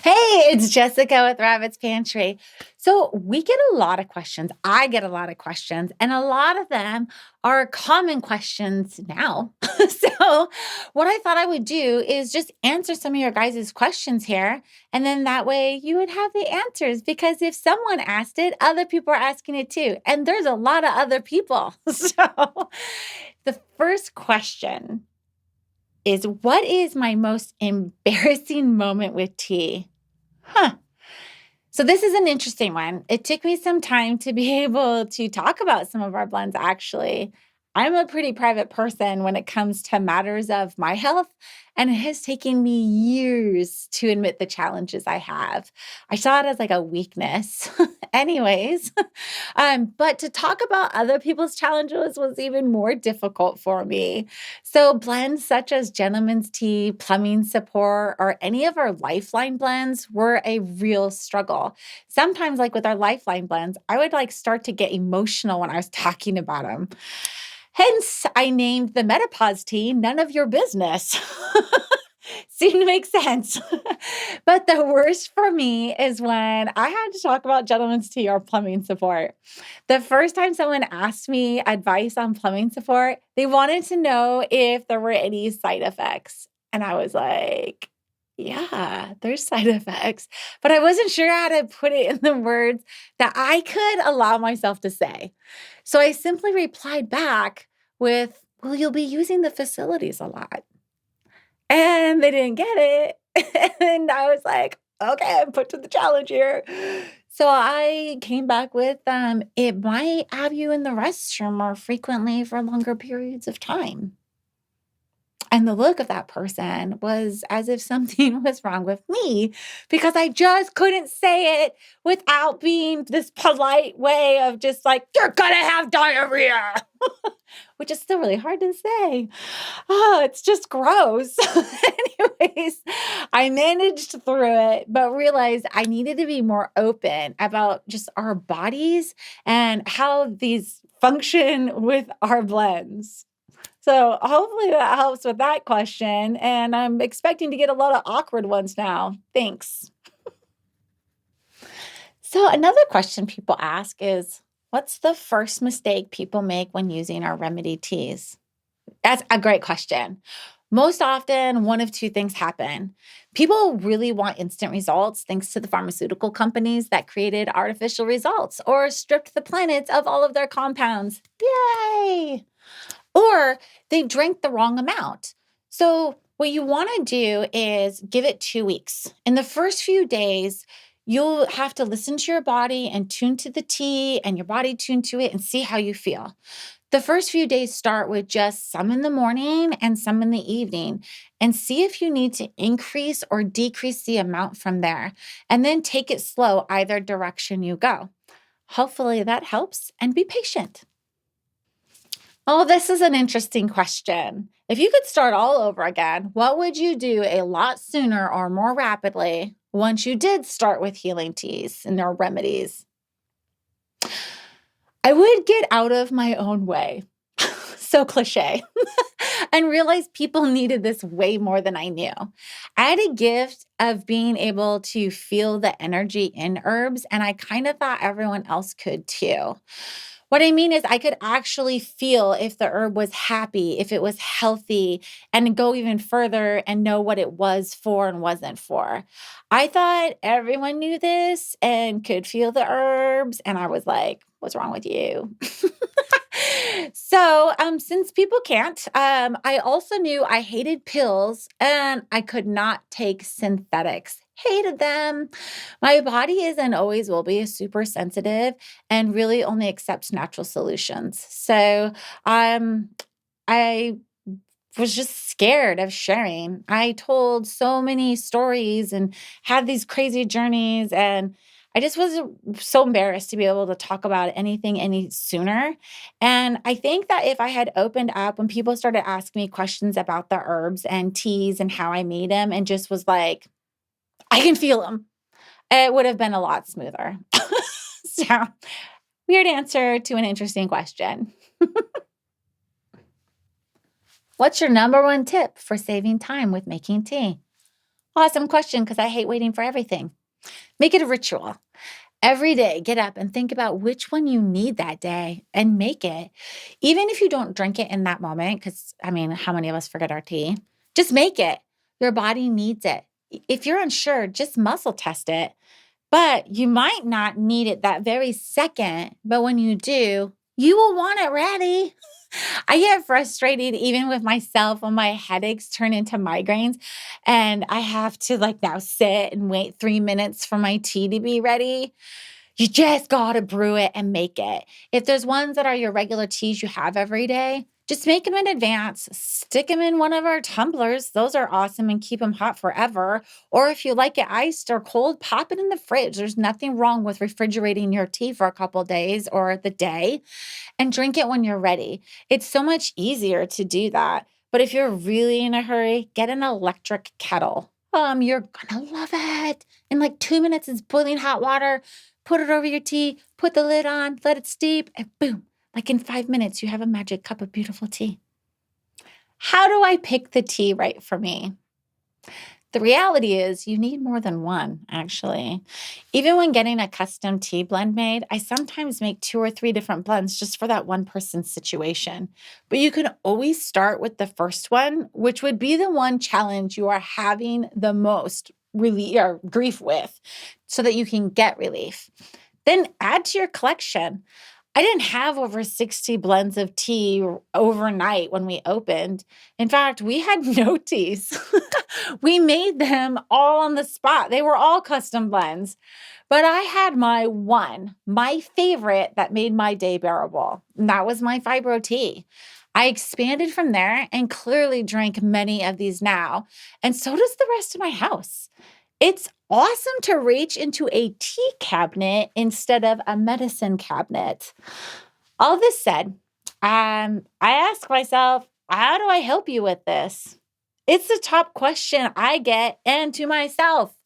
Hey, it's Jessica with Rabbit's Pantry. So, we get a lot of questions. I get a lot of questions, and a lot of them are common questions now. So, what I thought I would do is just answer some of your guys' questions here. And then that way you would have the answers because if someone asked it, other people are asking it too. And there's a lot of other people. So, the first question is, what is my most embarrassing moment with tea? Huh. So this is an interesting one. It took me some time to be able to talk about some of our blends, actually. I'm a pretty private person when it comes to matters of my health, and it has taken me years to admit the challenges I have. I saw it as like a weakness. Anyways, but to talk about other people's challenges was even more difficult for me. So blends such as gentleman's tea, plumbing support, or any of our lifeline blends were a real struggle. Sometimes, like with our lifeline blends, I would like start to get emotional when I was talking about them. Hence, I named the menopause tea None of Your Business. Seemed to make sense. But the worst for me is when I had to talk about gentleman's tea or plumbing support. The first time someone asked me advice on plumbing support, they wanted to know if there were any side effects. And I was like, yeah, there's side effects. But I wasn't sure how to put it in the words that I could allow myself to say. So I simply replied back with, well, you'll be using the facilities a lot. And they didn't get it. And I was like, okay, I'm put to the challenge here. So I came back with, it might have you in the restroom more frequently for longer periods of time. And the look of that person was as if something was wrong with me because I just couldn't say it without being this polite way of just like, you're gonna have diarrhea, which is still really hard to say. Oh, it's just gross. Anyways, I managed through it, but realized I needed to be more open about just our bodies and how these function with our blends. So hopefully that helps with that question. And I'm expecting to get a lot of awkward ones now. Thanks. So another question people ask is, what's the first mistake people make when using our remedy teas? That's a great question. Most often, one of two things happen. People really want instant results thanks to the pharmaceutical companies that created artificial results or stripped the planets of all of their compounds. Yay! Or they drank the wrong amount. So what you want to do is give it 2 weeks. In the first few days, you'll have to listen to your body and tune to the tea and your body tune to it and see how you feel. The first few days start with just some in the morning and some in the evening and see if you need to increase or decrease the amount from there. And then take it slow either direction you go. Hopefully that helps, and be patient. Oh, this is an interesting question. If you could start all over again, what would you do a lot sooner or more rapidly once you did start with healing teas and their remedies? I would get out of my own way. So cliche. And realize people needed this way more than I knew. I had a gift of being able to feel the energy in herbs, and I kind of thought everyone else could too. What I mean is I could actually feel if the herb was happy, if it was healthy, and go even further and know what it was for and wasn't for. I thought everyone knew this and could feel the herbs. And I was like, what's wrong with you? So, since people can't, I also knew I hated pills and I could not take synthetics. Hated them. My body is and always will be super sensitive and really only accepts natural solutions. So, I was just scared of sharing. I told so many stories and had these crazy journeys, and I just was so embarrassed to be able to talk about anything any sooner. And I think that if I had opened up when people started asking me questions about the herbs and teas and how I made them and just was like, I can feel them, it would have been a lot smoother. So, weird answer to an interesting question. What's your number one tip for saving time with making tea? Awesome question because I hate waiting for everything. Make it a ritual. Every day, get up and think about which one you need that day and make it. Even if you don't drink it in that moment, because I mean, how many of us forget our tea? Just make it. Your body needs it. If you're unsure, just muscle test it. But you might not need it that very second. But when you do, you will want it ready. I get frustrated even with myself when my headaches turn into migraines and I have to like now sit and wait 3 minutes for my tea to be ready. You just got to brew it and make it. If there's ones that are your regular teas you have every day, just make them in advance, stick them in one of our tumblers. Those are awesome and keep them hot forever. Or if you like it iced or cold, pop it in the fridge. There's nothing wrong with refrigerating your tea for a couple days or the day and drink it when you're ready. It's so much easier to do that. But if you're really in a hurry, get an electric kettle. You're gonna love it. In like 2 minutes, it's boiling hot water. Put it over your tea, put the lid on, let it steep, and boom, like in 5 minutes, you have a magic cup of beautiful tea. How do I pick the tea right for me? The reality is you need more than one, actually. Even when getting a custom tea blend made, I sometimes make 2 or 3 different blends just for that one person's situation. But you can always start with the first one, which would be the one challenge you are having the most relief or grief with, so that you can get relief. Then add to your collection. I didn't have over 60 blends of tea overnight when we opened. In fact, we had no teas. We made them all on the spot. They were all custom blends. But I had my one, my favorite that made my day bearable. And that was my fibro tea. I expanded from there and clearly drink many of these now. And so does the rest of my house. It's awesome to reach into a tea cabinet instead of a medicine cabinet. All this said, I ask myself, how do I help you with this? It's the top question I get and to myself.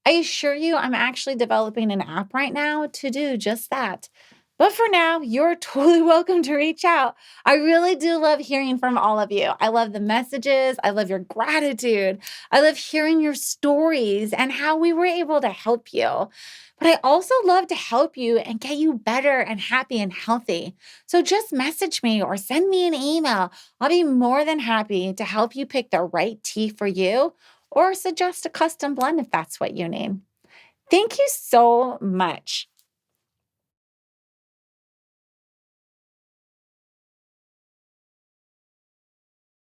I assure you, I'm actually developing an app right now to do just that. But for now, you're totally welcome to reach out. I really do love hearing from all of you. I love the messages. I love your gratitude. I love hearing your stories and how we were able to help you. But I also love to help you and get you better and happy and healthy. So just message me or send me an email. I'll be more than happy to help you pick the right tea for you or suggest a custom blend if that's what you need. Thank you so much